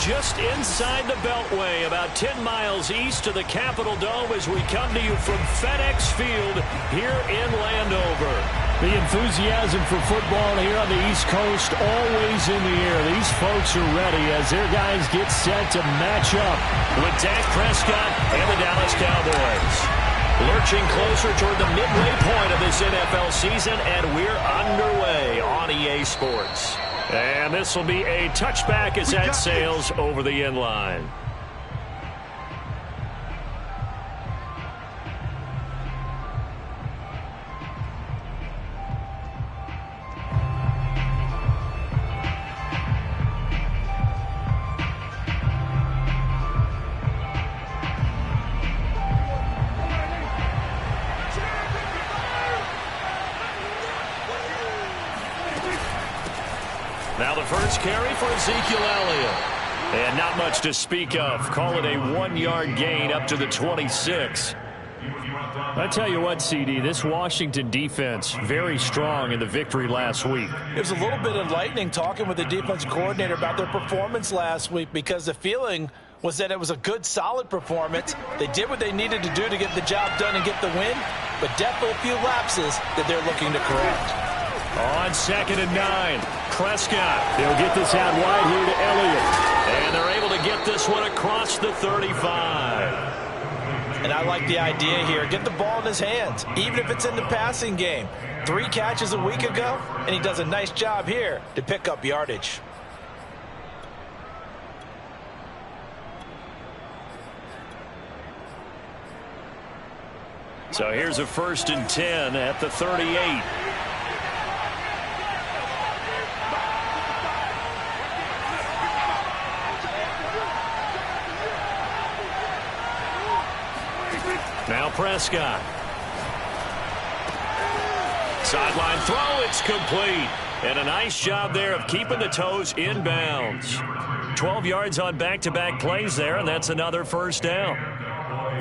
just inside the Beltway, about 10 miles east of the Capitol Dome as we come to you from FedEx Field here in Landover. The enthusiasm for football here on the East Coast always in the air. These folks are ready as their guys get set to match up with Dak Prescott and the Dallas Cowboys. Lurching closer toward the midway point of this NFL season, and we're underway on EA Sports. And this will be a touchback as that sails over the end line. Now the first carry for Ezekiel Elliott. And not much to speak of. Call it a 1-yard gain up to the 26. I tell you what, CD, this Washington defense, very strong in the victory last week. It was a little bit enlightening talking with the defensive coordinator about their performance last week, because the feeling was that it was a good, solid performance. They did what they needed to do to get the job done and get the win, but definitely a few lapses that they're looking to correct. On 2nd and 9, Prescott. They'll get this out wide here to Elliott. And they're able to get this one across the 35. And I like the idea here. Get the ball in his hands, even if it's in the passing game. 3 catches a week ago, and he does a nice job here to pick up yardage. So here's a 1st and 10 at the 38. Now Prescott. Sideline throw, it's complete. And a nice job there of keeping the toes in bounds. 12 yards on back-to-back plays there, and that's another first down.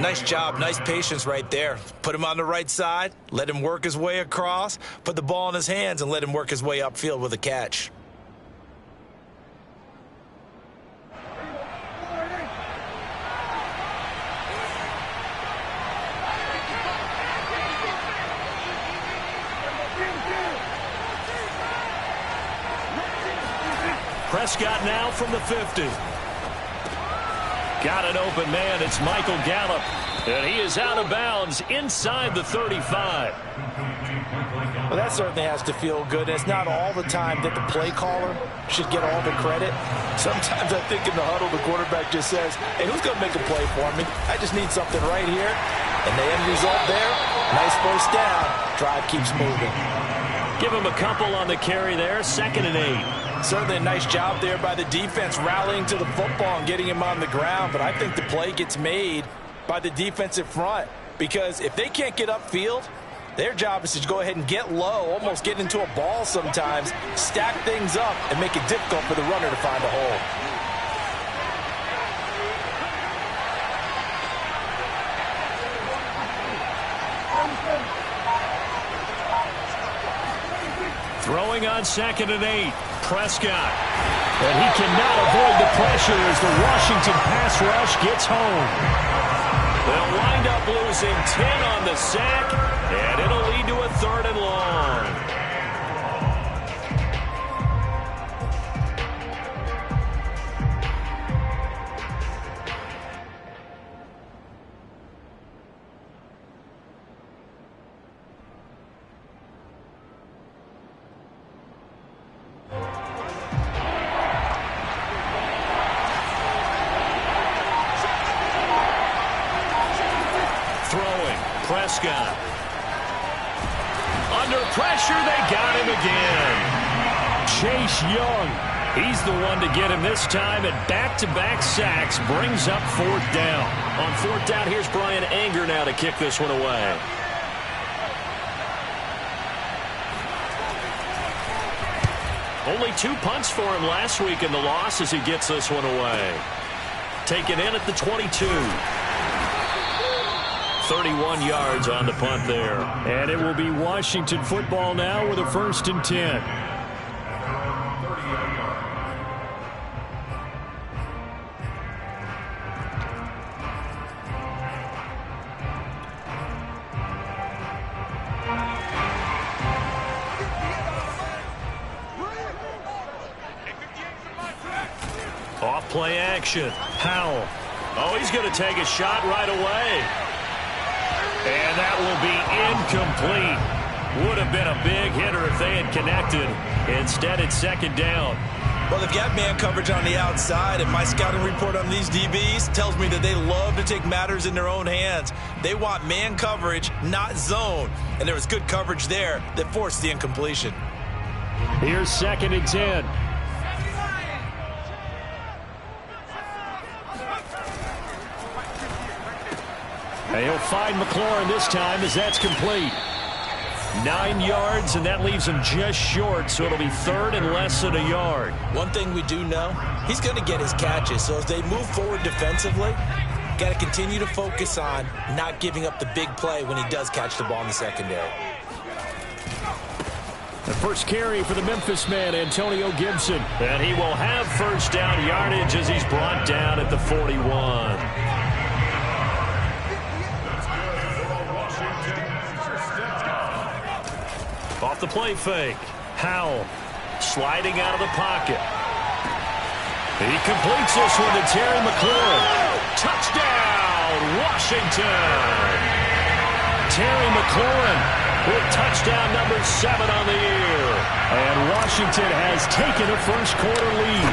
Nice job, nice patience right there. Put him on the right side, let him work his way across, put the ball in his hands, and let him work his way upfield with a catch. Prescott now from the 50. Got an open man. It's Michael Gallup. And he is out of bounds inside the 35. Well, that certainly has to feel good. It's not all the time that the play caller should get all the credit. Sometimes I think in the huddle, the quarterback just says, hey, who's going to make a play for me? I just need something right here. And the end result there, nice first down. Drive keeps moving. Give him a couple on the carry there. 2nd and 8. Certainly a nice job there by the defense rallying to the football and getting him on the ground. But I think the play gets made by the defensive front, because if they can't get upfield, their job is to go ahead and get low, almost get into a ball sometimes, stack things up, and make it difficult for the runner to find a hole. Throwing on 2nd and 8. Prescott. And he cannot avoid the pressure as the Washington pass rush gets home. They'll wind up losing 10 on the sack, and it'll lead to a 3rd and long. Prescott. Under pressure, they got him again. Chase Young, he's the one to get him this time, and back-to-back sacks brings up 4th down. On 4th down, here's Brian Anger now to kick this one away. Only 2 punts for him last week in the loss as he gets this one away. Taken in at the 22. 31 yards on the punt there. And it will be Washington football now with a 1st and 10. protection. Howell. Oh, he's going to take a shot right away. And that will be incomplete. Would have been a big hitter if they had connected. Instead, it's second down. Well, they've got man coverage on the outside, and my scouting report on these DBs tells me that they love to take matters in their own hands. They want man coverage, not zone. And there was good coverage there that forced the incompletion. Here's 2nd and 10. And he'll find McLaurin this time as that's complete. 9 yards, and that leaves him just short, so it'll be 3rd and less than a yard. One thing we do know, he's going to get his catches. So as they move forward defensively, got to continue to focus on not giving up the big play when he does catch the ball in the secondary. The first carry for the Memphis man, Antonio Gibson. And he will have first down yardage as he's brought down at the 41. Off the play fake. Howell sliding out of the pocket. He completes this one to Terry McLaurin. Touchdown, Washington. Terry McLaurin with touchdown number 7 on the year. And Washington has taken a first-quarter lead.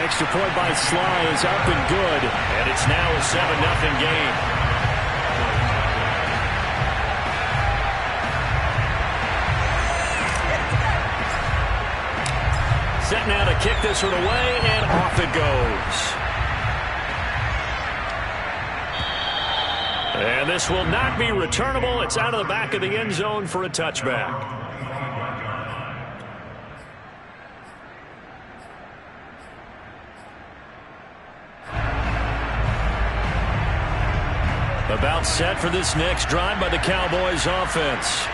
Extra point by Sly is up and good. And it's now a 7-0 game. Set now to kick this one away, and off it goes. And this will not be returnable. It's out of the back of the end zone for a touchback. About set for this next drive by the Cowboys offense.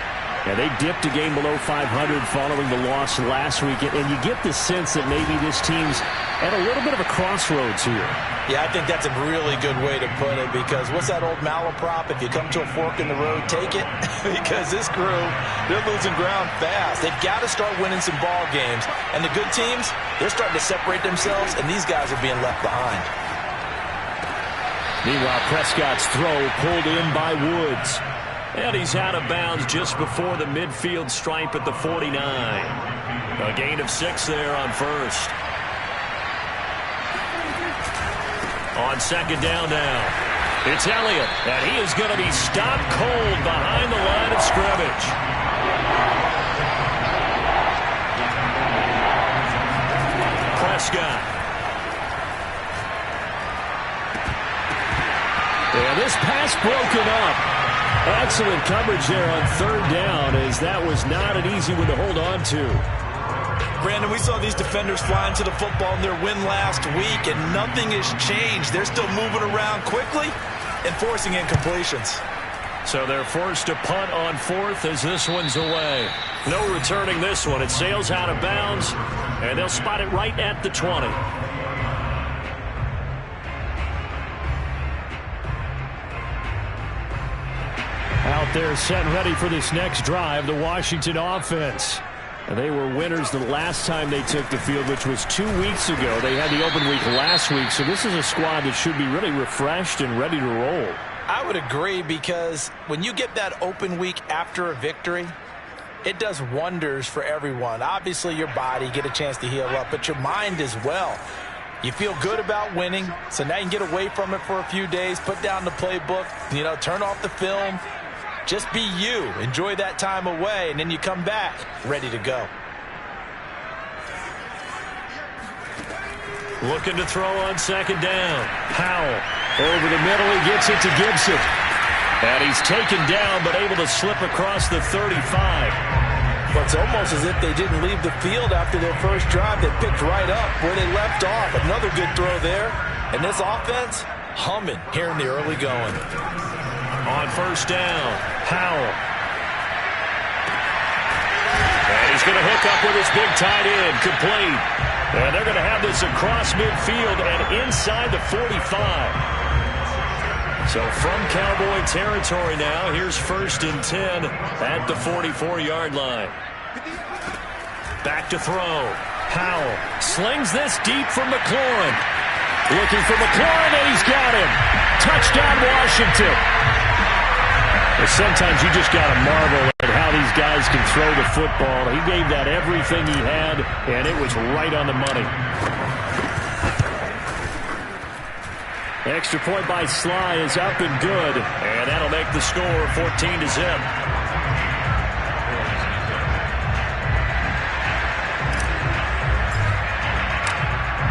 Yeah, they dipped a game below 500 following the loss last week, and you get the sense that maybe this team's at a little bit of a crossroads here. Yeah, I think that's a really good way to put it, because what's that old malaprop? If you come to a fork in the road, take it. Because this crew, they're losing ground fast. They've got to start winning some ball games. And the good teams, they're starting to separate themselves, and these guys are being left behind. Meanwhile, Prescott's throw pulled in by Woods. And he's out of bounds just before the midfield stripe at the 49. A gain of 6 there on first. On second down now, it's Elliott, and he is going to be stopped cold behind the line of scrimmage. Prescott. And this pass broken up. Excellent coverage there on 3rd down, as that was not an easy one to hold on to. Brandon, we saw these defenders flying to the football in their win last week, and nothing has changed. They're still moving around quickly and forcing incompletions. So they're forced to punt on 4th as this one's away. No returning this one. It sails out of bounds, and they'll spot it right at the 20. Out there set and ready for this next drive, the Washington offense. They were winners the last time they took the field, which was 2 weeks ago. They had the open week last week, so this is a squad that should be really refreshed and ready to roll. I would agree, because when you get that open week after a victory, it does wonders for everyone. Obviously, your body, get a chance to heal up, but your mind as well. You feel good about winning, so now you can get away from it for a few days, put down the playbook, turn off the film. Just be you. Enjoy that time away, and then you come back ready to go. Looking to throw on second down. Howell over the middle. He gets it to Gibson. And he's taken down, but able to slip across the 35. Well, it's almost as if they didn't leave the field after their first drive. They picked right up where they left off. Another good throw there. And this offense, humming here in the early going. On first down, Howell. And he's going to hook up with his big tight end, complete. And they're going to have this across midfield and inside the 45. So from Cowboy territory now, here's 1st and 10 at the 44-yard line. Back to throw. Powell slings this deep for McLaurin. Looking for McLaurin, and he's got him. Touchdown, Washington. But sometimes you just got to marvel at how these guys can throw the football. He gave that everything he had, and it was right on the money. Extra point by Sly is up and good, and that'll make the score 14-0.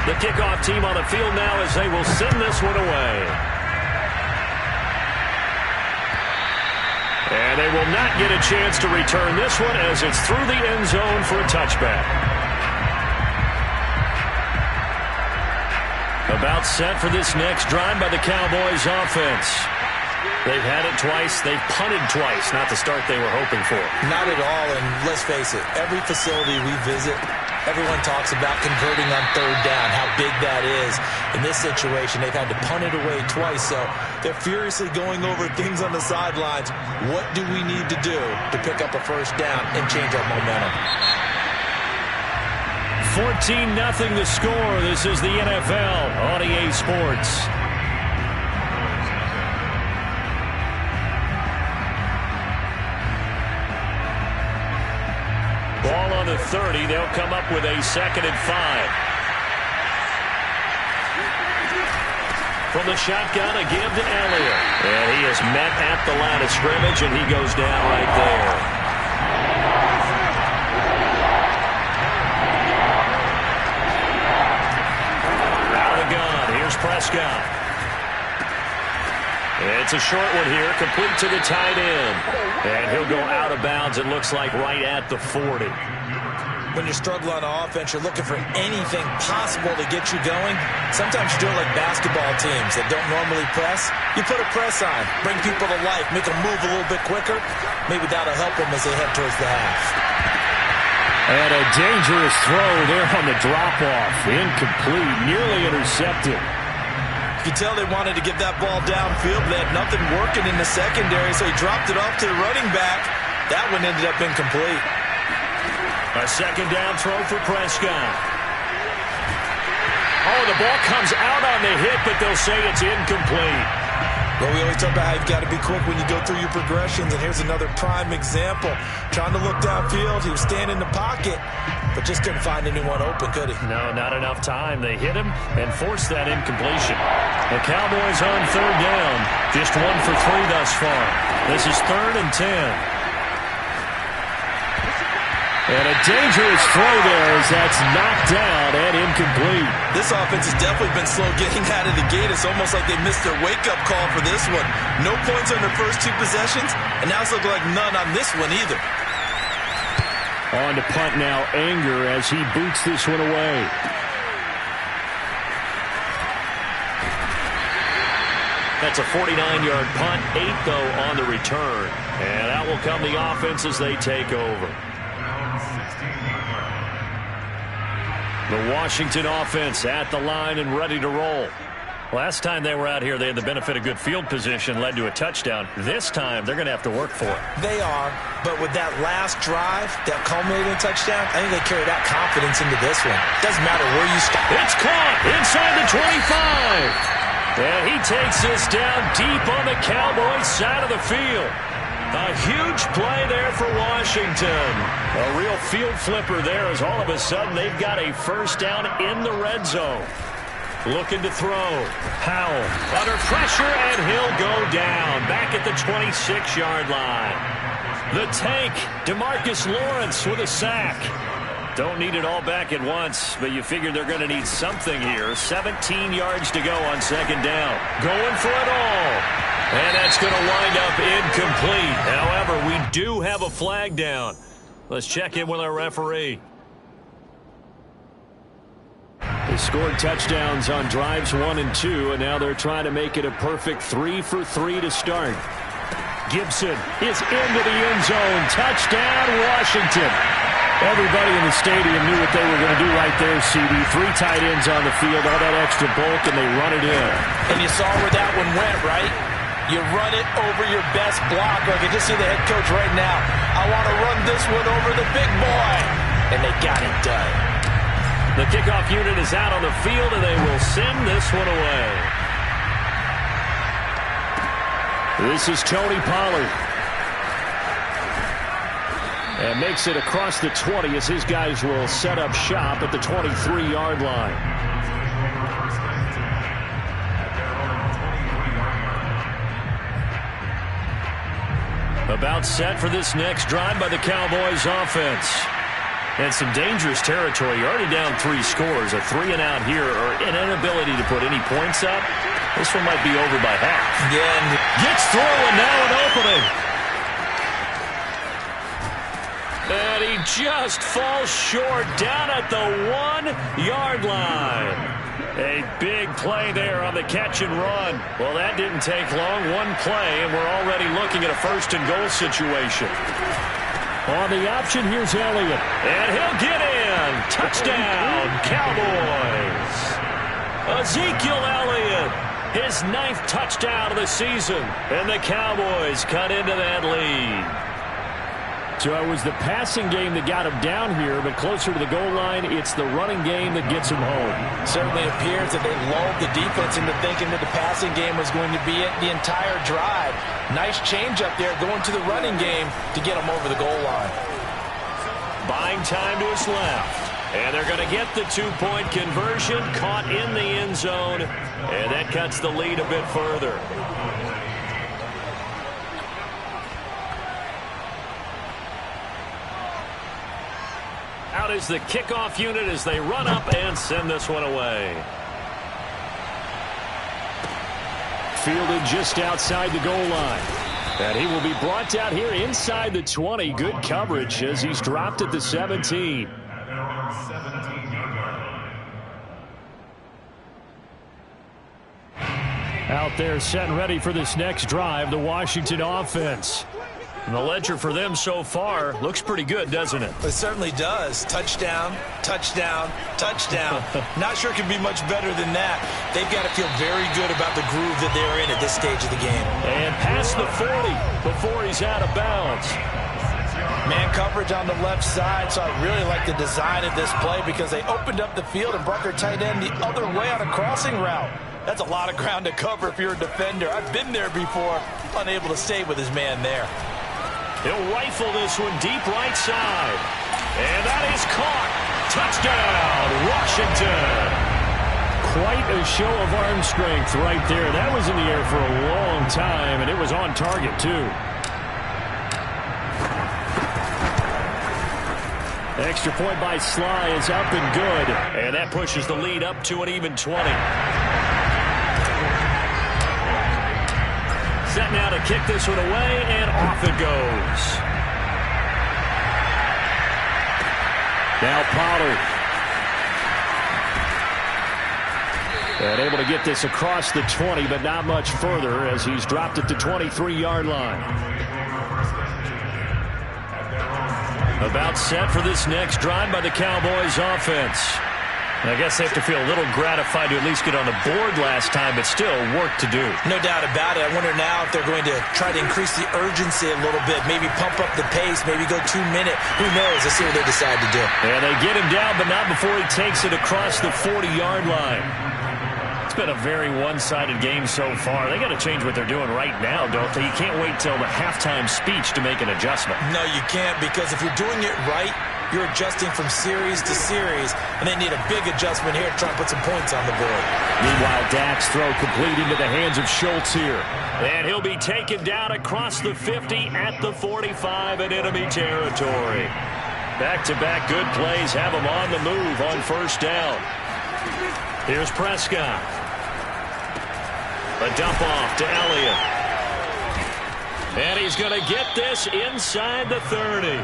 The kickoff team on the field now as they will send this one away. And they will not get a chance to return this one as it's through the end zone for a touchback. About set for this next drive by the Cowboys offense. They've had it twice. They've punted twice. Not the start they were hoping for. Not at all, and let's face it, every facility we visit, everyone talks about converting on third down, how big that is. In this situation, they've had to punt it away twice, so they're furiously going over things on the sidelines. What do we need to do to pick up a first down and change our momentum? 14-0 the score. This is the NFL on EA Sports. Ball on the 30. They'll come up with a 2nd and 5. From the shotgun, a give to Elliott. And he is met at the line of scrimmage, and he goes down right there. Prescott. It's a short one here, complete to the tight end. And he'll go out of bounds, it looks like, right at the 40. When you struggle on offense, you're looking for anything possible to get you going. Sometimes you do it like basketball teams that don't normally press. You put a press on, bring people to life, make them move a little bit quicker. Maybe that'll help them as they head towards the half. And a dangerous throw there on the drop-off. Incomplete, nearly intercepted. You can tell they wanted to get that ball downfield, but they had nothing working in the secondary, so he dropped it off to the running back. That one ended up incomplete. A 2nd down throw for Prescott. Oh, the ball comes out on the hit, but they'll say it's incomplete. Well, we always talk about how you've got to be quick when you go through your progressions, and here's another prime example. Trying to look downfield, he was standing in the pocket, but just couldn't find anyone open, could he? No, not enough time. They hit him and forced that incompletion. The Cowboys on 3rd down, just 1 for 3 thus far. This is 3rd and 10. And a dangerous throw there as that's knocked down and incomplete. This offense has definitely been slow getting out of the gate. It's almost like they missed their wake-up call for this one. No points on their first 2 possessions, and now it's looking like none on this one either. On to punt now, Anger, as he boots this one away. That's a 49-yard punt, 8 though on the return. And out will come the offense as they take over. The Washington offense at the line and ready to roll. Last time they were out here, they had the benefit of good field position, led to a touchdown. This time, they're going to have to work for it. They are, but with that last drive, that culminating touchdown, I think they carry that confidence into this one. Doesn't matter where you start. It's caught inside the 25. And he takes this down deep on the Cowboys side of the field. A huge play there for Washington. A real field flipper there as all of a sudden they've got a first down in the red zone. Looking to throw. Powell under pressure, and he'll go down back at the 26-yard line. The tank, DeMarcus Lawrence with a sack. Don't need it all back at once, but you figure they're going to need something here. 17 yards to go on 2nd down. Going for it all. And that's going to wind up incomplete. However, we do have a flag down. Let's check in with our referee. They scored touchdowns on drives 1 and 2, and now they're trying to make it a perfect 3 for 3 to start. Gibson is into the end zone. Touchdown, Washington. Everybody in the stadium knew what they were going to do right there, CD. 3 tight ends on the field, all that extra bulk, and they run it in. And you saw where that one went, right? You run it over your best blocker. I can just see the head coach right now. I want to run this one over the big boy. And they got it done. The kickoff unit is out on the field, and they will send this one away. This is Tony Pollard. And makes it across the 20 as his guys will set up shop at the 23-yard line. About set for this next drive by the Cowboys offense. And some dangerous territory. You're already down 3 scores. A 3-and-out here or an inability to put any points up. This one might be over by half. Again, gets through and now an opening. And he just falls short down at the 1-yard line. A big play there on the catch and run. Well, that didn't take long. One play, and we're already looking at a first-and-goal situation. On the option, here's Elliott. And he'll get in. Touchdown, Cowboys. Ezekiel Elliott, his 9th touchdown of the season. And the Cowboys cut into that lead. So it was the passing game that got him down here, but closer to the goal line, it's the running game that gets him home. Certainly appears that they lulled the defense into thinking that the passing game was going to be it the entire drive. Nice change up there going to the running game to get him over the goal line. Buying time to his left. And they're going to get the 2-point conversion, caught in the end zone, and that cuts the lead a bit further. Out is the kickoff unit as they run up and send this one away. Fielded just outside the goal line. And he will be brought down here inside the 20. Good coverage as he's dropped at the 17. Out there set and ready for this next drive, the Washington offense. And the ledger for them so far looks pretty good, doesn't it? It certainly does. Touchdown, touchdown, touchdown. Not sure it can be much better than that. They've got to feel very good about the groove that they're in at this stage of the game. And past the 40 before he's out of bounds. Man coverage on the left side, so I really like the design of this play because they opened up the field and brought their tight end the other way on a crossing route. That's a lot of ground to cover if you're a defender. I've been there before, unable to stay with his man there. He'll rifle this one deep right side. And that is caught. Touchdown, Washington. Quite a show of arm strength right there. That was in the air for a long time, and it was on target, too. Extra point by Sly is up and good. And that pushes the lead up to an even 20. Set now to kick this one away, and off it goes. Now Pollard. And able to get this across the 20, but not much further as he's dropped it to 23-yard line. About set for this next drive by the Cowboys offense. I guess they have to feel a little gratified to at least get on the board last time, but still work to do. No doubt about it. I wonder now if they're going to try to increase the urgency a little bit, maybe pump up the pace, maybe go 2-minute. Who knows? Let's see what they decide to do. And they get him down, but not before he takes it across the 40-yard line. It's been a very one-sided game so far. They got to change what they're doing right now, don't they? You can't wait till the halftime speech to make an adjustment. No, you can't, because if you're doing it right, you're adjusting from series to series, and they need a big adjustment here to try and put some points on the board. Meanwhile, Dak's throw complete into the hands of Schultz here. And he'll be taken down across the 50 at the 45 in enemy territory. Back-to-back good plays have him on the move on first down. Here's Prescott. A dump off to Elliott. And he's going to get this inside the 30.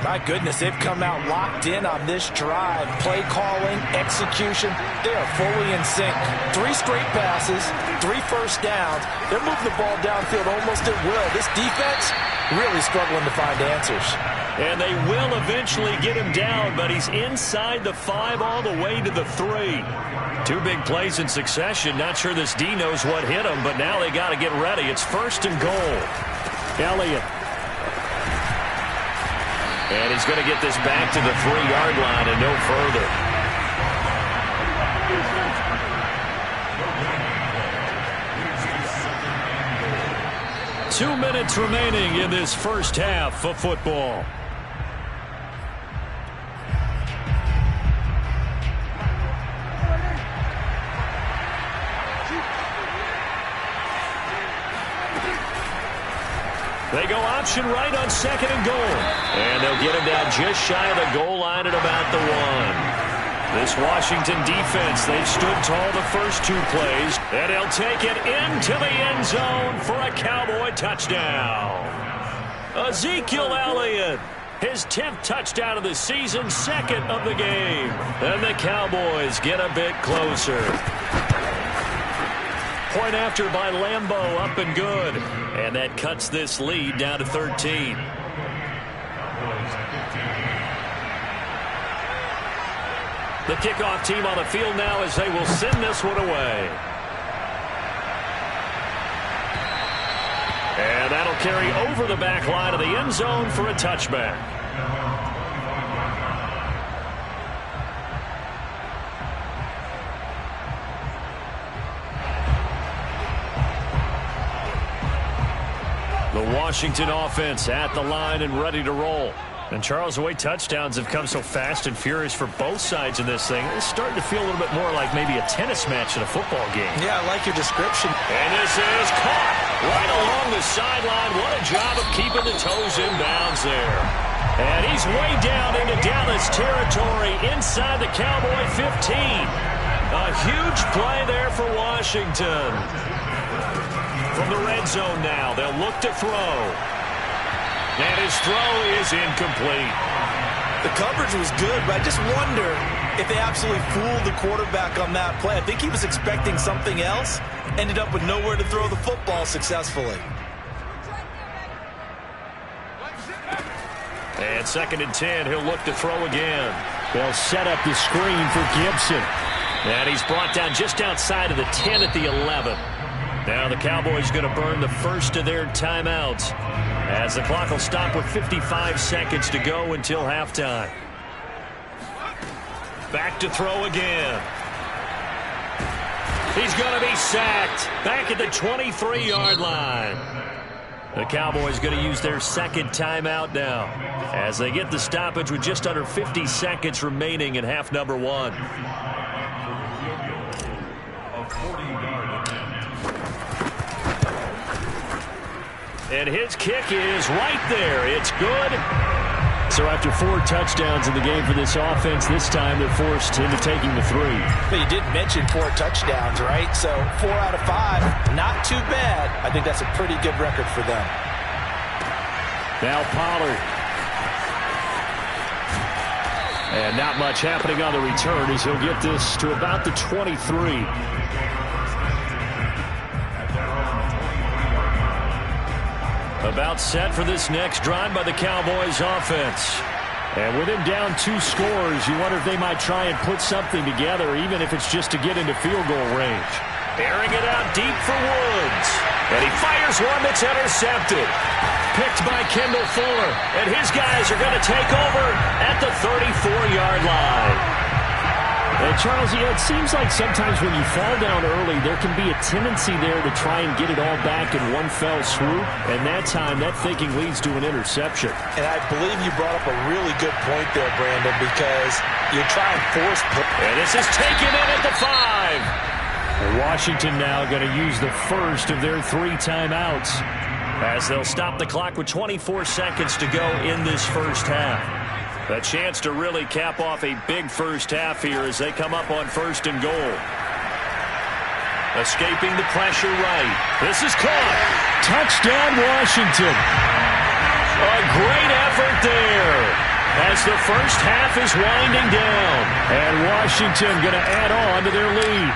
My goodness, they've come out locked in on this drive. Play calling, execution, they are fully in sync. 3 straight passes, 3 first downs. They're moving the ball downfield almost at will. This defense really struggling to find answers. And they will eventually get him down, but he's inside the 5 all the way to the 3. 2 big plays in succession. Not sure this D knows what hit him, but now they got to get ready. It's first and goal. Elliott. And he's going to get this back to the 3-yard line and no further. 2 minutes remaining in this first half of football. They go option right on 2nd and goal. And they'll get him down just shy of the goal line at about the 1. This Washington defense, they've stood tall the first 2 plays. And he'll take it into the end zone for a Cowboy touchdown. Ezekiel Elliott, his 10th touchdown of the season, 2nd of the game. And the Cowboys get a bit closer. Point after by Lambeau, up and good. And that cuts this lead down to 13. The kickoff team on the field now as they will send this one away. And that'll carry over the back line of the end zone for a touchback. The Washington offense at the line and ready to roll. And Charles, the way touchdowns have come so fast and furious for both sides in this thing, it's starting to feel a little bit more like maybe a tennis match in a football game. Yeah, I like your description. And this is caught right along the sideline. What a job of keeping the toes in bounds there. And he's way down into Dallas territory inside the Cowboy 15. A huge play there for Washington. From the red zone now, they'll look to throw. And his throw is incomplete. The coverage was good, but I just wonder if they absolutely fooled the quarterback on that play. I think he was expecting something else, ended up with nowhere to throw the football successfully. And 2nd and 10, he'll look to throw again. They'll set up the screen for Gibson. And he's brought down just outside of the 10 at the 11. Now the Cowboys going to burn the first of their timeouts as the clock will stop with 55 seconds to go until halftime. Back to throw again. He's going to be sacked back at the 23-yard line. The Cowboys going to use their 2nd timeout now as they get the stoppage with just under 50 seconds remaining in half number 1. And his kick is right there. It's good. So after 4 touchdowns in the game for this offense, this time they're forced into taking the 3. But you did mention 4 touchdowns, right? So 4 out of 5, not too bad. I think that's a pretty good record for them. Now Pollard. And not much happening on the return as he'll get this to about the 23. About set for this next drive by the Cowboys offense. And with him down 2 scores, you wonder if they might try and put something together, even if it's just to get into field goal range. Airing it out deep for Woods. And he fires one that's intercepted. Picked by Kendall Fuller. And his guys are going to take over at the 34-yard line. And Charles, it seems like sometimes when you fall down early, there can be a tendency there to try and get it all back in one fell swoop. And that time, that thinking leads to an interception. And I believe you brought up a really good point there, Brandon, because you try and force play. And this is taken in at the 5. Washington now going to use the first of their 3 timeouts as they'll stop the clock with 24 seconds to go in this first half. A chance to really cap off a big first half here as they come up on 1st and goal. Escaping the pressure right. This is caught. Touchdown, Washington. A great effort there as the first half is winding down. And Washington going to add on to their lead.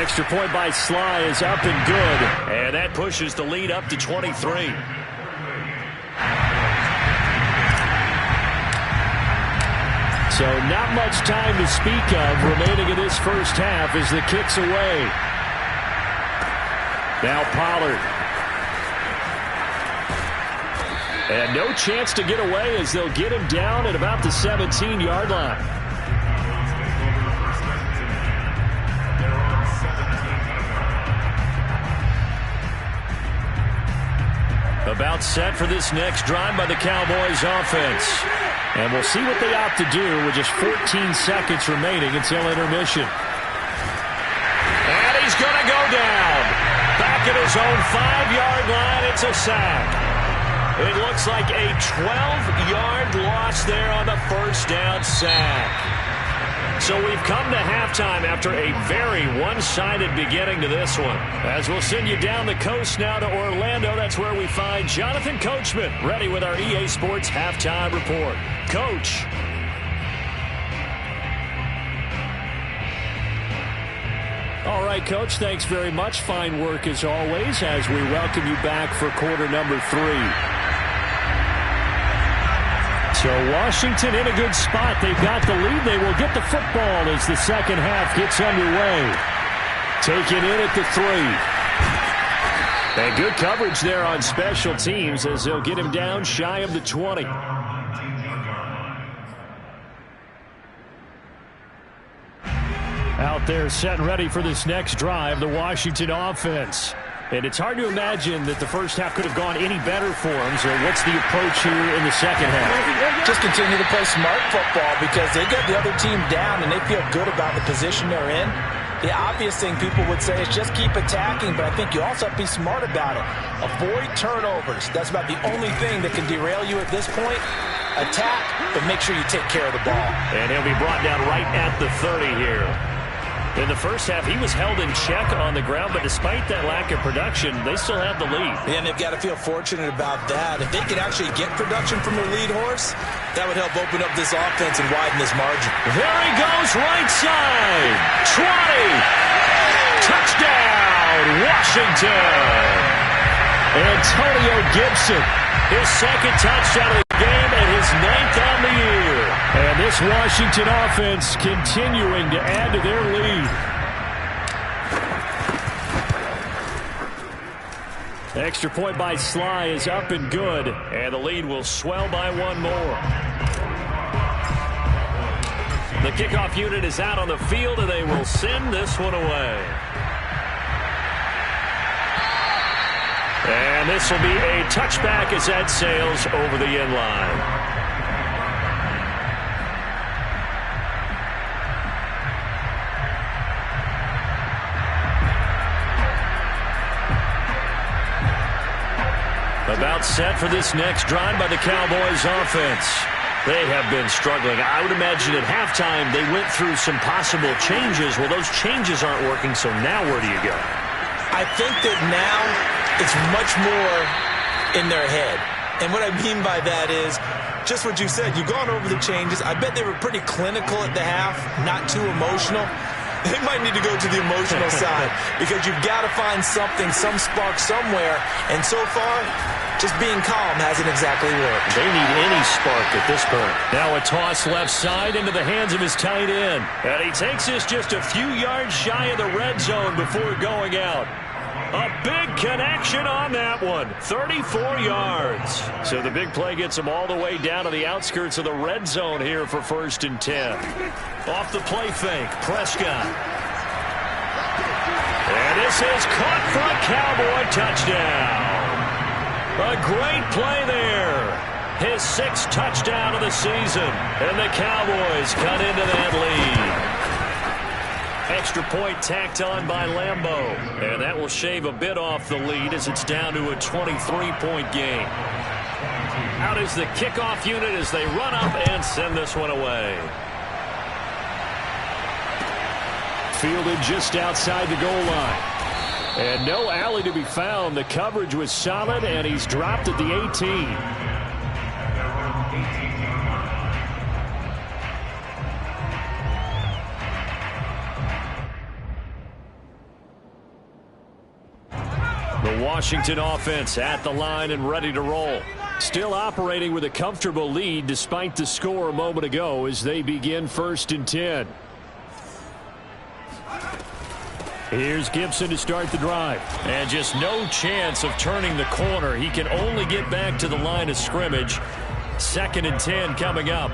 Extra point by Sly is up and good. And that pushes the lead up to 23. So not much time to speak of remaining in this first half as the kick's away. Now Pollard. And no chance to get away as they'll get him down at about the 17-yard line. About set for this next drive by the Cowboys offense. And we'll see what they opt to do with just 14 seconds remaining until intermission. And he's going to go down. Back at his own 5-yard line, it's a sack. It looks like a 12-yard loss there on the first down sack. So we've come to halftime after a very one-sided beginning to this one. As we'll send you down the coast now to Orlando, that's where we find Jonathan Coachman ready with our EA Sports Halftime Report. Coach. All right, Coach, thanks very much. Fine work as always as we welcome you back for quarter number 3. So Washington in a good spot. They've got the lead. They will get the football as the second half gets underway. Taken in at the 3. And good coverage there on special teams as they'll get him down shy of the 20. Out there set and ready for this next drive, the Washington offense. And it's hard to imagine that the first half could have gone any better for them. So what's the approach here in the second half? Just continue to play smart football because they get the other team down and they feel good about the position they're in. The obvious thing people would say is just keep attacking, but I think you also have to be smart about it. Avoid turnovers. That's about the only thing that can derail you at this point. Attack, but make sure you take care of the ball. And he'll be brought down right at the 30 here. In the first half, he was held in check on the ground, but despite that lack of production, they still have the lead. And they've got to feel fortunate about that. If they could actually get production from their lead horse, that would help open up this offense and widen this margin. There he goes, right side. 20. Touchdown, Washington. Antonio Gibson, his second touchdown of the game and his 9th on the year. And this Washington offense continuing to add to their lead. Extra point by Sly is up and good. And the lead will swell by one more. The kickoff unit is out on the field, and they will send this one away. And this will be a touchback as that sails over the end line. About set for this next drive by the Cowboys offense. They have been struggling. I would imagine at halftime they went through some possible changes. Well, those changes aren't working, so now where do you go? I think that now it's much more in their head. And what I mean by that is just what you said. You've gone over the changes. I bet they were pretty clinical at the half, not too emotional. They might need to go to the emotional side because you've got to find something, some spark somewhere. And so far, just being calm hasn't exactly worked. They need any spark at this point. Now a toss left side into the hands of his tight end. And he takes this just a few yards shy of the red zone before going out. A big connection on that one. 34 yards. So the big play gets him all the way down to the outskirts of the red zone here for 1st and 10. Off the play fake, Prescott. And this is caught for a Cowboy touchdown. A great play there. His 6th touchdown of the season. And the Cowboys cut into that lead. Extra point tacked on by Lambeau. And that will shave a bit off the lead as it's down to a 23-point game. Out is the kickoff unit as they run up and send this one away. Fielded just outside the goal line. And no alley to be found. The coverage was solid, and he's dropped at the 18. The Washington offense at the line and ready to roll. Still operating with a comfortable lead despite the score a moment ago as they begin 1st and 10. Here's Gibson to start the drive. And just no chance of turning the corner. He can only get back to the line of scrimmage. 2nd and 10 coming up.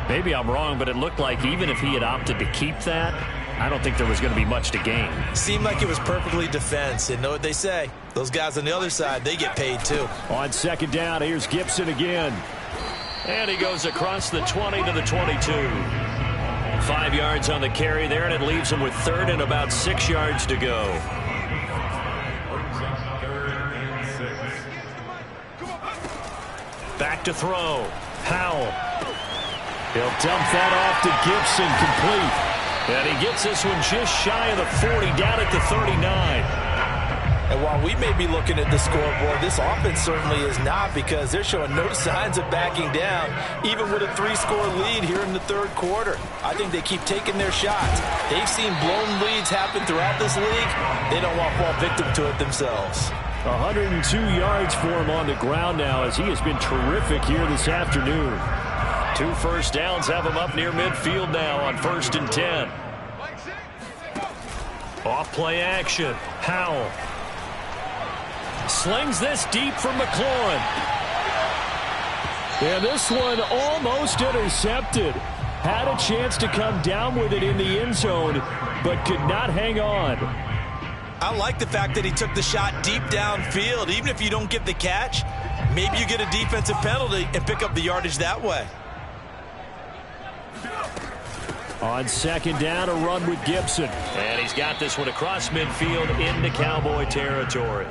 Maybe I'm wrong, but it looked like even if he had opted to keep that, I don't think there was going to be much to gain. Seemed like it was perfectly defense. And know what they say. Those guys on the other side, they get paid too. On second down, here's Gibson again. And he goes across the 20 to the 22. 5 yards on the carry there, and it leaves him with third and about 6 yards to go. Back to throw. Howell. He'll dump that off to Gibson, complete. And he gets this one just shy of the 40, down at the 39. And while we may be looking at the scoreboard, this offense certainly is not, because they're showing no signs of backing down, even with a 3-score lead here in the third quarter. I think they keep taking their shots. They've seen blown leads happen throughout this league. They don't want to fall victim to it themselves. 102 yards for him on the ground now, as he has been terrific here this afternoon. 2 first downs have him up near midfield now on 1st and 10. Off play action. Howell slings this deep from McLaurin. And this one almost intercepted. Had a chance to come down with it in the end zone, but could not hang on. I like the fact that he took the shot deep downfield. Even if you don't get the catch, maybe you get a defensive penalty and pick up the yardage that way. On second down, a run with Gibson. And he's got this one across midfield into Cowboy territory.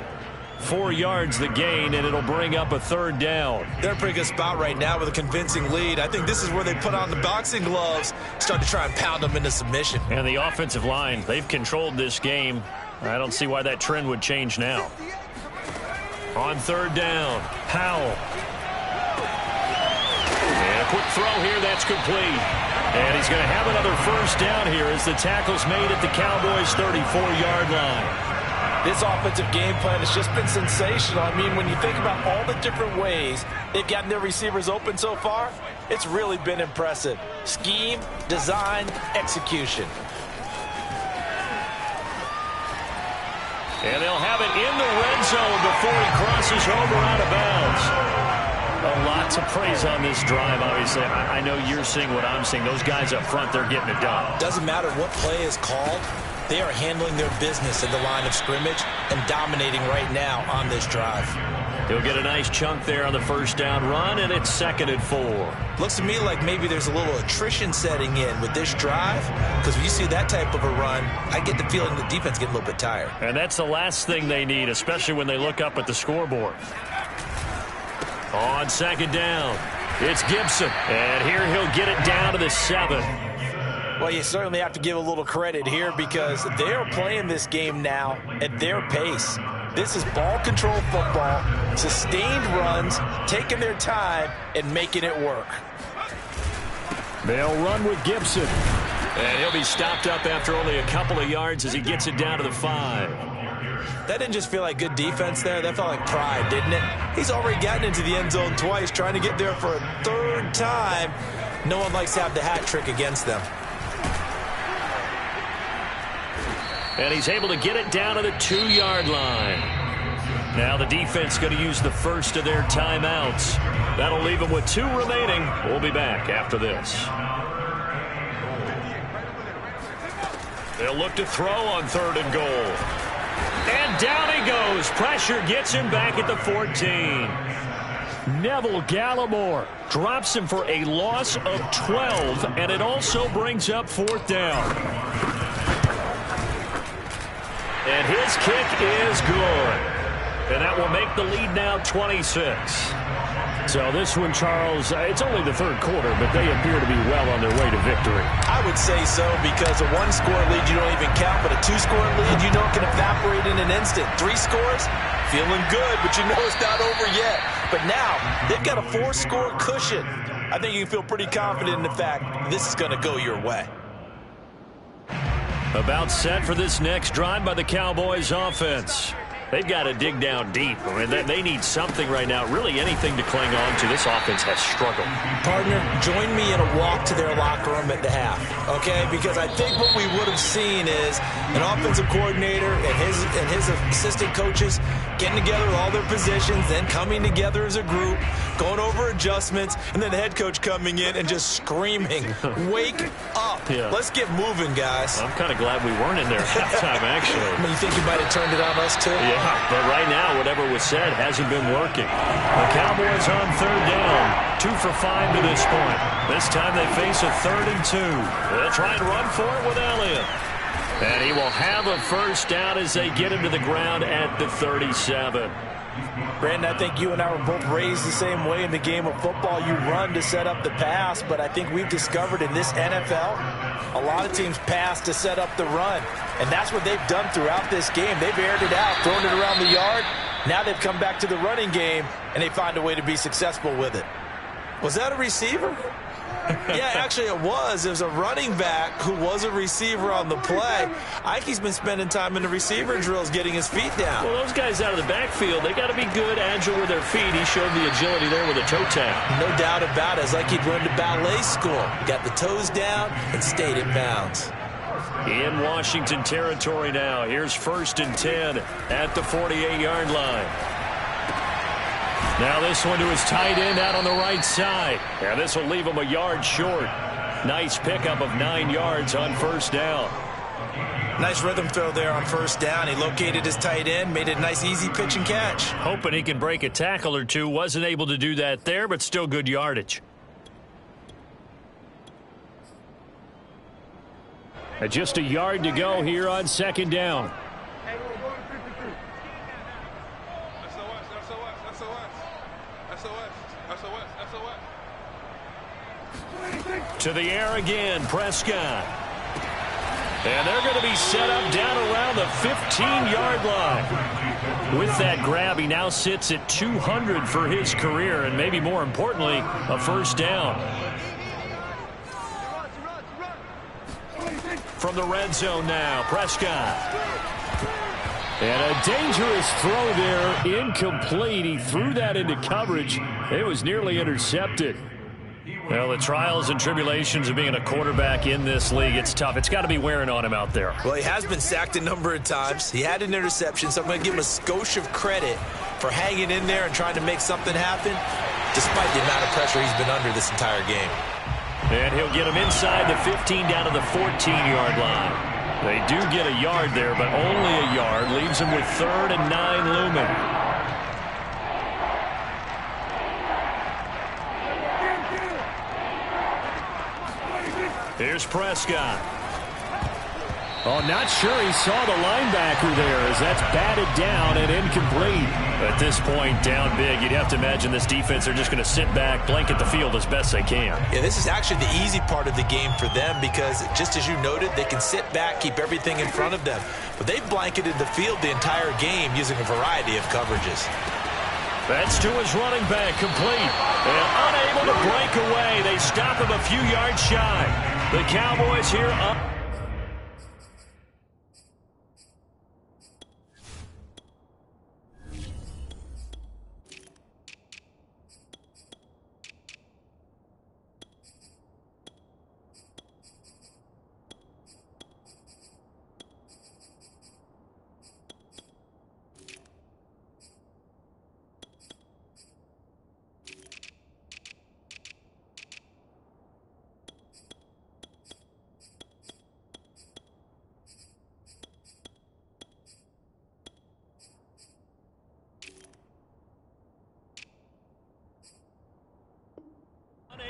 4 yards the gain, and it'll bring up a third down. They're in a pretty good spot right now with a convincing lead. I think this is where they put on the boxing gloves, start to try and pound them into submission. And the offensive line, they've controlled this game. I don't see why that trend would change now. On third down, Howell. And a quick throw here, that's complete. And he's going to have another first down here as the tackle's made at the Cowboys' 34-yard line. This offensive game plan has just been sensational. I mean, when you think about all the different ways they've gotten their receivers open so far, it's really been impressive. Scheme, design, execution. And they'll have it in the red zone before he crosses over out of bounds. A lot to praise on this drive, obviously. I know you're seeing what I'm seeing. Those guys up front, they're getting it done. Doesn't matter what play is called. They are handling their business at the line of scrimmage and dominating right now on this drive. He'll get a nice chunk there on the first down run, and it's 2nd and 4. Looks to me like maybe there's a little attrition setting in with this drive, because when you see that type of a run, I get the feeling the defense getting a little bit tired. And that's the last thing they need, especially when they look up at the scoreboard. On second down, it's Gibson. And here he'll get it down to the 7. Well, you certainly have to give a little credit here, because they are playing this game now at their pace. This is ball control football, sustained runs, taking their time and making it work. They'll run with Gibson. And he'll be stopped up after only a couple of yards as he gets it down to the 5. That didn't just feel like good defense there. That felt like pride, didn't it? He's already gotten into the end zone twice, trying to get there for a third time. No one likes to have the hat trick against them. And he's able to get it down to the 2-yard line. Now the defense going to use the first of their timeouts. That'll leave them with 2 remaining. We'll be back after this. They'll look to throw on 3rd and goal. And down he goes. Pressure gets him back at the 14. Neville Gallimore drops him for a loss of 12, and it also brings up 4th down. And his kick is good. And that will make the lead now 26. So this one, Charles, it's only the 3rd quarter, but they appear to be well on their way to victory. I would say so, because a 1-score lead you don't even count, but a 2-score lead you know can evaporate in an instant. 3 scores, feeling good, but you know it's not over yet. But now, they've got a 4-score cushion. I think you can feel pretty confident in the fact this is going to go your way. About set for this next drive by the Cowboys offense. They've got to dig down deep. I mean, they need something right now, really anything to cling on to. This offense has struggled. Partner, join me in a walk to their locker room at the half, okay? Because I think what we would have seen is an offensive coordinator and his assistant coaches getting together with all their positions, then coming together as a group, going over adjustments, and then the head coach coming in and just screaming, "Wake up!" Yeah. Let's get moving, guys. I'm kind of glad we weren't in there at halftime, actually. I mean, you think you might have turned it on us, too? Yeah, but right now, whatever was said hasn't been working. The Cowboys on third down. 2 for 5 to this point. This time they face a 3rd and 2. They'll try and run for it with Elliott. And he will have a first down as they get him to the ground at the 37. Brandon, I think you and I were both raised the same way in the game of football. You run to set up the pass, but I think we've discovered in this NFL, a lot of teams pass to set up the run. And that's what they've done throughout this game. They've aired it out, thrown it around the yard. Now they've come back to the running game, and they find a way to be successful with it. Was that a receiver? Yeah, actually it was. It was a running back who was a receiver on the play. Ike's been spending time in the receiver drills getting his feet down. Well, those guys out of the backfield, they got to be good, agile with their feet. He showed the agility there with a toe tap. No doubt about it. It's like he'd run to ballet school. Got the toes down and stayed in bounds. In Washington territory now. Here's 1st and 10 at the 48-yard line. Now this one to his tight end out on the right side. And this will leave him a yard short. Nice pickup of 9 yards on first down. Nice rhythm throw there on first down. He located his tight end, made it a nice easy pitch and catch. Hoping he can break a tackle or two. Wasn't able to do that there, but still good yardage. Just a yard to go here on 2nd down. To the air again, Prescott. And they're going to be set up down around the 15-yard line. With that grab, he now sits at 200 for his career, and maybe more importantly, a first down. From the red zone now, Prescott. And a dangerous throw there, incomplete. He threw that into coverage. It was nearly intercepted. Well, the trials and tribulations of being a quarterback in this league, it's tough. It's got to be wearing on him out there. Well, he has been sacked a number of times. He had an interception, so I'm going to give him a skosh of credit for hanging in there and trying to make something happen, despite the amount of pressure he's been under this entire game. And he'll get him inside the 15 down to the 14-yard line. They do get a yard there, but only a yard. Leaves him with 3rd and 9 looming. Here's Prescott. Oh, not sure he saw the linebacker there as that's batted down and incomplete. At this point, down big, you'd have to imagine this defense are just going to sit back, blanket the field as best they can. Yeah, this is actually the easy part of the game for them because, just as you noted, they can sit back, keep everything in front of them. But they've blanketed the field the entire game using a variety of coverages. That's to his running back, complete. And unable to break away. They stop him a few yards shy. The Cowboys here up.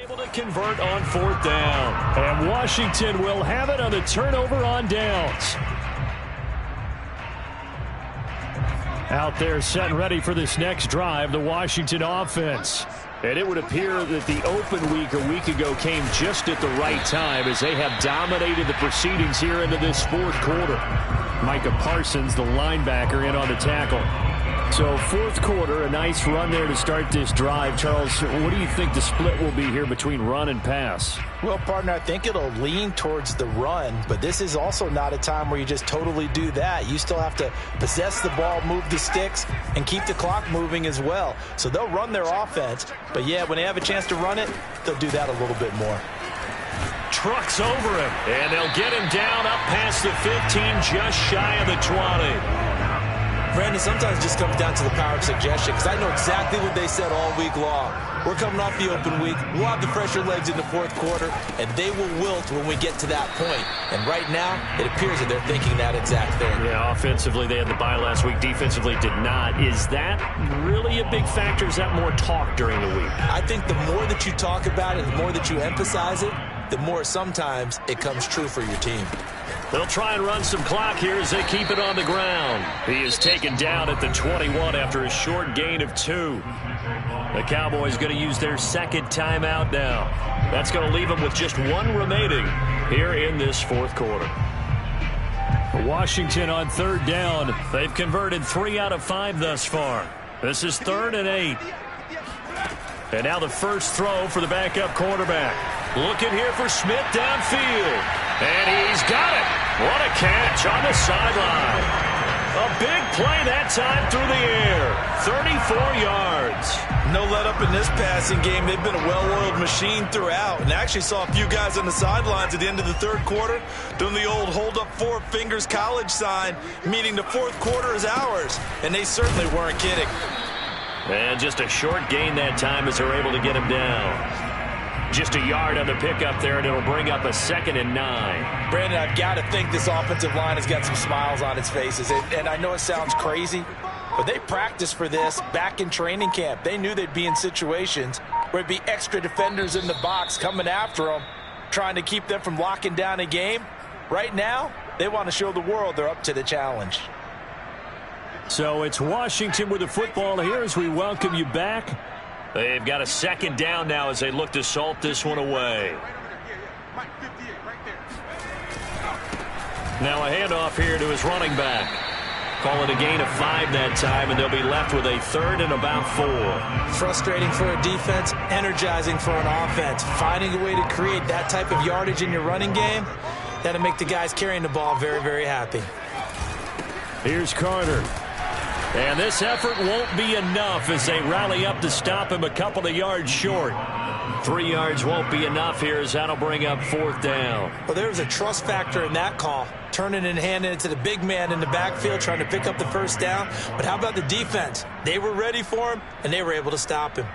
Able to convert on 4th down. And Washington will have it on the turnover on downs. Out there set and ready for this next drive, the Washington offense. And it would appear that the open week a week ago came just at the right time as they have dominated the proceedings here into this 4th quarter. Micah Parsons, the linebacker, in on the tackle. So 4th quarter, a nice run there to start this drive. Charles, what do you think the split will be here between run and pass? Well, partner, I think it'll lean towards the run, but this is also not a time where you just totally do that. You still have to possess the ball, move the sticks, and keep the clock moving as well. So they'll run their offense, but yeah, when they have a chance to run it, they'll do that a little bit more. Trucks over him, and they'll get him down up past the 15, just shy of the 20. Brandon, sometimes it just comes down to the power of suggestion, because I know exactly what they said all week long. We're coming off the open week. We'll have the fresher legs in the fourth quarter, and they will wilt when we get to that point. And right now, it appears that they're thinking that exact thing. Yeah, offensively, they had the bye last week. Defensively, did not. Is that really a big factor? Is that more talk during the week? I think the more that you talk about it, the more that you emphasize it, the more sometimes it comes true for your team. They'll try and run some clock here as they keep it on the ground. He is taken down at the 21 after a short gain of 2. The Cowboys going to use their second timeout now. That's going to leave them with just 1 remaining here in this fourth quarter. Washington on third down. They've converted 3 out of 5 thus far. This is 3rd and 8. And now the first throw for the backup quarterback. Looking here for Smith downfield. And he's got it. What a catch on the sideline. A big play that time through the air. 34 yards. No let up in this passing game. They've been a well-oiled machine throughout. And I actually saw a few guys on the sidelines at the end of the third quarter doing the old hold up 4 fingers college sign, meaning the fourth quarter is ours. And they certainly weren't kidding. And just a short gain that time as they're able to get him down. Just a yard on the pickup there, and it'll bring up a 2nd and 9. Brandon, I've got to think this offensive line has got some smiles on its faces. And I know it sounds crazy, but they practiced for this back in training camp. They knew they'd be in situations where it'd be extra defenders in the box coming after them, trying to keep them from locking down a game. Right now, they want to show the world they're up to the challenge. So it's Washington with the football here as we welcome you back. They've got a 2nd down now as they look to salt this one away. Now a handoff here to his running back. Call it a gain of 5 that time, and they'll be left with a 3rd and about 4. Frustrating for a defense, energizing for an offense. Finding a way to create that type of yardage in your running game, that'll make the guys carrying the ball very, very happy. Here's Carter. And this effort won't be enough as they rally up to stop him a couple of yards short. 3 yards won't be enough here as that'll bring up 4th down. Well, there's a trust factor in that call. Turning and handing it to the big man in the backfield, trying to pick up the first down. But how about the defense? They were ready for him, and they were able to stop him.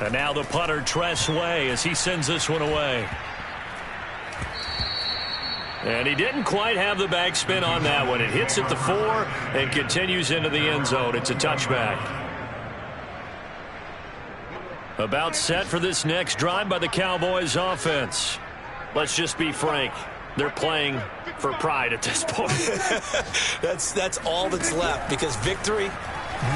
And now the punter, Tress Way, as he sends this one away. And he didn't quite have the backspin on that one. It hits at the 4 and continues into the end zone. It's a touchback. About set for this next drive by the Cowboys offense. Let's just be frank. They're playing for pride at this point. That's all that's left, because victory,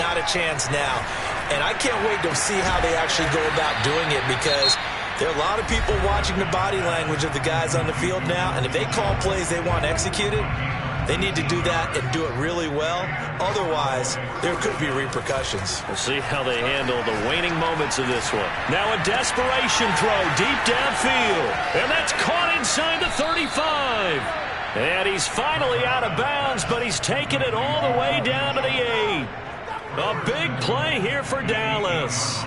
not a chance now. And I can't wait to see how they actually go about doing it, because there are a lot of people watching the body language of the guys on the field now, and if they call plays they want executed, they need to do that and do it really well. Otherwise, there could be repercussions. We'll see how they handle the waning moments of this one. Now a desperation throw deep downfield, and that's caught inside the 35. And he's finally out of bounds, but he's taken it all the way down to the 8. A big play here for Dallas.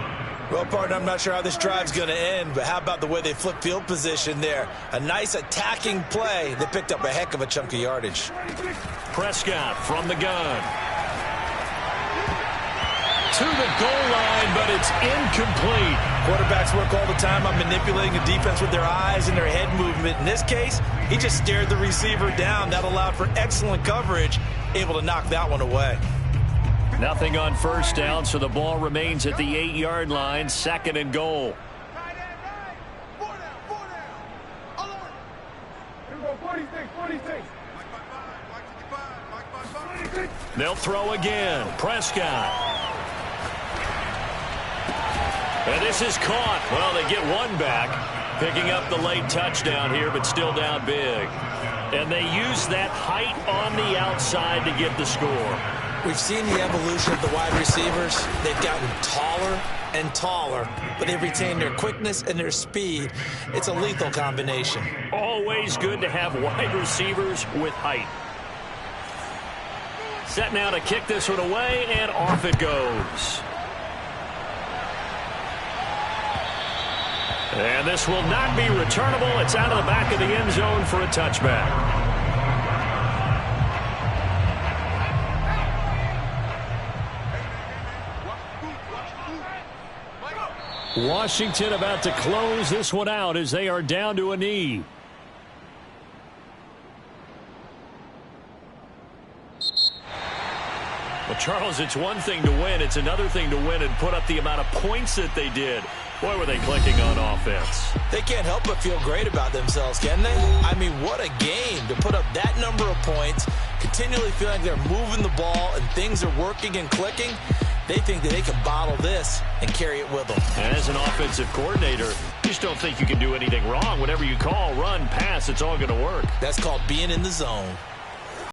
Well, partner, I'm not sure how this drive's going to end, but how about the way they flip field position there? A nice attacking play that picked up a heck of a chunk of yardage. Prescott from the gun. To the goal line, but it's incomplete. Quarterbacks work all the time on manipulating the defense with their eyes and their head movement. In this case, he just stared the receiver down. That allowed for excellent coverage, able to knock that one away. Nothing on first down, so the ball remains at the 8-yard line, 2nd and goal. They'll throw again. Prescott. And this is caught. Well, they get one back, picking up the late touchdown here, but still down big. And they use that height on the outside to get the score. We've seen the evolution of the wide receivers. They've gotten taller and taller, but they've retained their quickness and their speed. It's a lethal combination. Always good to have wide receivers with height. Set now to kick this one away, and off it goes. And this will not be returnable. It's out of the back of the end zone for a touchback. Washington about to close this one out as they are down to a knee. Well, Charles, it's one thing to win. It's another thing to win and put up the amount of points that they did. Boy, were they clicking on offense. They can't help but feel great about themselves, can they? I mean, what a game to put up that number of points, continually feeling like they're moving the ball and things are working and clicking. They think that they can bottle this and carry it with them. As an offensive coordinator, you just don't think you can do anything wrong. Whatever you call, run, pass, it's all going to work. That's called being in the zone.